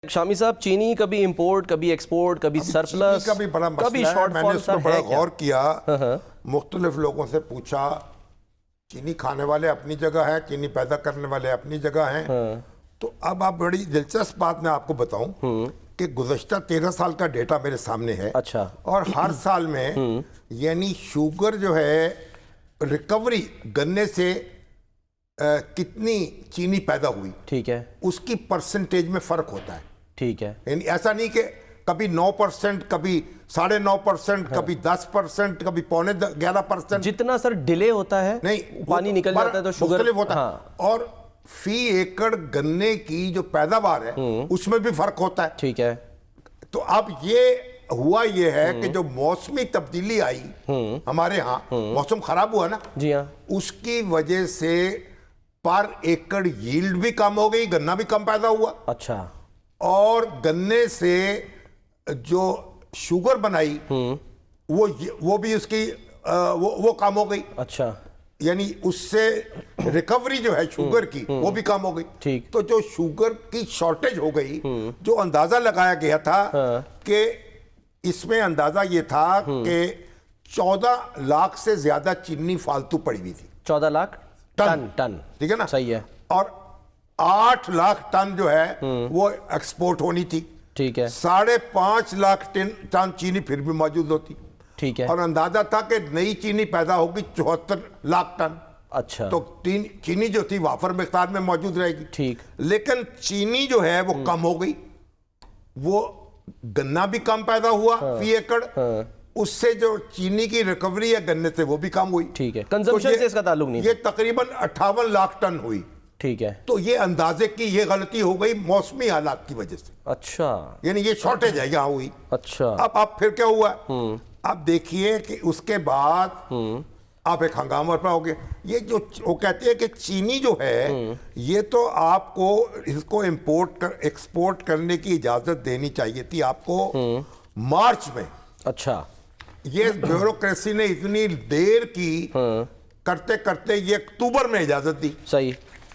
शामी साहब, चीनी कभी इंपोर्ट, कभी एक्सपोर्ट, कभी सरप्लस, का भी बड़ा मसला कभी है। शॉर्टफॉल, मैंने इसको बड़ा गौर किया, हाँ। मुख्तलिफ लोगों से पूछा। चीनी खाने वाले अपनी जगह हैं, चीनी पैदा करने वाले अपनी जगह हैं। हाँ। तो अब आप बड़ी दिलचस्प बात मैं आपको बताऊं कि गुज़श्ता 13 साल का डेटा मेरे सामने है। अच्छा। और हर साल में यानी शुगर जो है रिकवरी गन्ने से कितनी चीनी पैदा हुई, ठीक है, उसकी परसेंटेज में फर्क होता है। ठीक है, यानी ऐसा नहीं कि कभी 9%, कभी 9.5%, कभी 10%, कभी 11.5%। जितना सर डिले होता है, नहीं, पानी निकल जाता है तो शुगर मुख्तलिफ होता है। हाँ। और फी एकड़ गन्ने की जो पैदावार है उसमें भी फर्क होता है। ठीक है। तो अब ये हुआ ये है कि जो मौसमी तब्दीली आई हमारे यहाँ, मौसम खराब हुआ ना, जी हाँ, उसकी वजह से पर एकड़ यील्ड भी कम हो गई, गन्ना भी कम पैदा हुआ। अच्छा। और गन्ने से जो शुगर बनाई वो भी उसकी वो कम हो गई। अच्छा। यानी उससे रिकवरी जो है शुगर की वो भी कम हो गई। ठीक। तो जो शुगर की शॉर्टेज हो गई, जो अंदाजा लगाया गया था कि इसमें अंदाजा ये था कि 14 लाख से ज्यादा चीनी फालतू पड़ी हुई थी। 14 लाख टन। ठीक है ना? सही है। और 8 लाख टन जो है वो एक्सपोर्ट होनी थी। ठीक है। 5.5 लाख टन चीनी फिर भी मौजूद होती। ठीक है। और अंदाजा था कि नई चीनी पैदा होगी 74 लाख टन। अच्छा। तो चीनी जो थी वाफर मिकदार में मौजूद रहेगी। ठीक। लेकिन चीनी जो है वो कम हो गई, वो गन्ना भी कम पैदा हुआ फी एकड़। उससे जो चीनी की रिकवरी है गन्ने से वो भी कम हुई। ठीक है। कंजम्पशन से इसका ताल्लुक नहीं। ये तकरीबन 58 लाख टन हुई। ठीक है। तो ये अंदाजे की ये गलती हो गई मौसमी हालात की वजह से। अच्छा। यानी ये शॉर्टेज है यहाँ हुई। अच्छा। अब फिर क्या हुआ? अब देखिए कि उसके बाद आप एक हंगामा पर हो गया। ये जो वो कहते हैं कि चीनी जो है ये तो आपको इसको एक्सपोर्ट करने की इजाजत देनी चाहिए थी आपको मार्च में। अच्छा। ये ब्यूरोक्रेसी ने इतनी देर की, करते करते ये अक्टूबर में इजाजत दी। सही।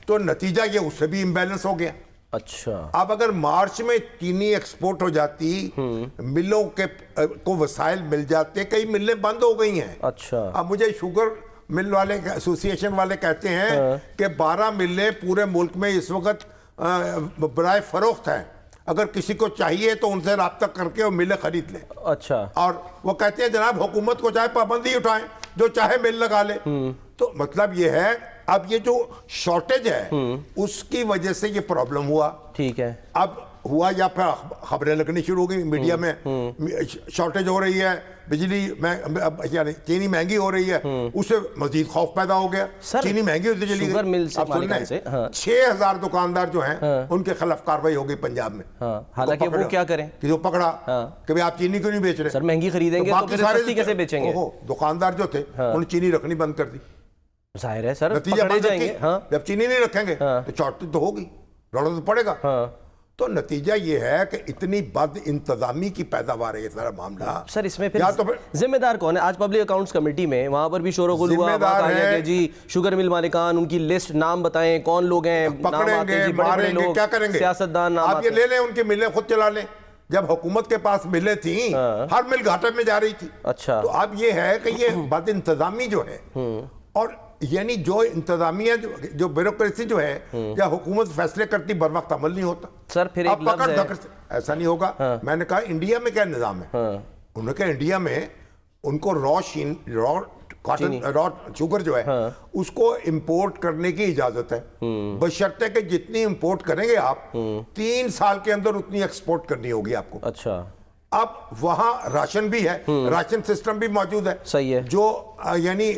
तो नतीजा ये उससे भी इम्बैलेंस हो गया। अच्छा। अब अगर मार्च में चीनी एक्सपोर्ट हो जाती, मिलों के को वसाइल मिल जाते, कई मिलें बंद हो गई हैं। अच्छा। अब मुझे शुगर मिल वाले एसोसिएशन वाले कहते हैं कि 12 मिलें पूरे मुल्क में इस वक्त बराए फरोख्त हैं। अगर किसी को चाहिए तो उनसे राब्ता करके वो मिलें खरीद लें। अच्छा। और वो कहते हैं जनाब हुकूमत को चाहे पाबंदी उठाएं, जो चाहे मिल लगा ले। तो मतलब ये है अब ये जो शॉर्टेज है उसकी वजह से ये प्रॉब्लम हुआ। ठीक है। अब हुआ या फिर खबरें लगनी शुरू हो गई मीडिया में, शॉर्टेज हो रही है, बिजली यानी चीनी महंगी हो रही है, उससे मजीद खौफ पैदा हो गया। चीनी महंगी होती चली गई। अब सुनने 6,000 दुकानदार जो हैं उनके खिलाफ कार्रवाई हो गई पंजाब में। हालांकि वो क्या करें कि जो पकड़ा कि भाई आप चीनी क्यों नहीं बेच रहे? सर महंगी खरीदेंगे तो फिर सस्ती कैसे बेचेंगे? दुकानदार जो थे उन्होंने चीनी रखनी बंद कर दी। जाहिर है सर, नतीजा पकड़े जाएंगे। जब चीनी नहीं रखेंगे तो शॉर्टेज तो होगी, रौला तो पड़ेगा। तो नतीजा ये है कि इतनी बद इंतजामी की पैदावार है ये सारा मामला। सर इसमें फिर जिम्मेदार कौन है? आज पब्लिक अकाउंट्स कमेटी में वहां पर भी शोरगुल हुआ, कि जी शुगर मिल मालिकान, उनकी लिस्ट नाम बताएं, कौन लोग हैं, पकड़ेंगे, मारेंगे, क्या करेंगे? सियासतदान आप ये ले लें, उनकी मिलें खुद चला लें। जब हुकूमत के पास मिलें थी, हर मिल घाटे में जा रही थी। अच्छा। तो अब ये है कि ये बद इंतजामी जो है, और यानी जो इंतजामिया जो ब्यूरोक्रेसी जो है या हुकूमत फैसले करती बर वक्त अमल नहीं होता। सर फिर एक लफ्ज़ है, ऐसा नहीं होगा। मैंने कहा इंडिया में क्या निज़ाम है? उन्होंने कहा इंडिया में उनको रॉ शुगर जो है उसको इंपोर्ट करने की इजाजत है, बशर्ते कि जितनी इंपोर्ट करेंगे आप 3 साल के अंदर उतनी एक्सपोर्ट करनी होगी आपको। अच्छा। अब वहां राशन भी है, राशन सिस्टम भी मौजूद है। सही है। जो यानी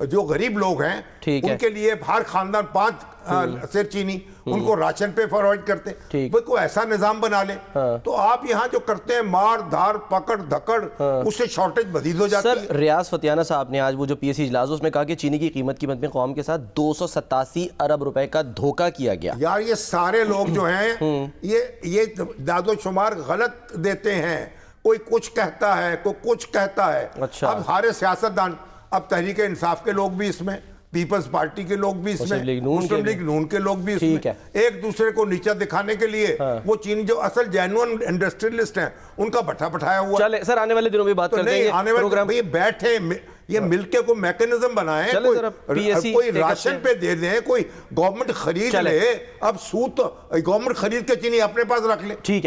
जो गरीब लोग हैं उनके लिए हर खानदान 5 सेर चीनी उनको राशन पे फरमाइश करते। कोई ऐसा निजाम बना ले। तो आप यहाँ जो करते हैं मार धार पकड़ धकड़, उससे शॉर्टेज मजीद हो जाती है। सर रियाज फतियाना साहब ने आज वो जो PSC इजलास उसमें कहा कि चीनी की कीमत की में कौम के साथ 287 अरब रुपए का धोखा किया गया। यार ये सारे लोग जो हैं ये दादोशुमार गलत देते हैं। कोई कुछ कहता है, कोई कुछ कहता है। अच्छा। अब सारे सियासतदान, अब तहरीक इंसाफ के लोग भी इसमें, पीपल्स पार्टी के लोग भी मुस्लिम इसमें, लीग नून मुस्लिम के लीग नून के लोग भी ठीक इसमें, एक दूसरे को नीचा दिखाने के लिए वो चीनी जो असल जेन्युइन इंडस्ट्रियलिस्ट हैं उनका भट्ठा बैठाया हुआ। चले सर, आने वाले दिनों में बात तो करते नहीं, हैं आने वाले प्रोग्राम। ये बैठे ये मिलके कोई मैकेनिज्म बनाए, चले जरा PSC कोई take राशन करते पे दे दें, कोई गवर्नमेंट खरीद चले। ले। अब सूद गवर्नमेंट खरीद के चीनी अपने पास रख ले। ठीक है।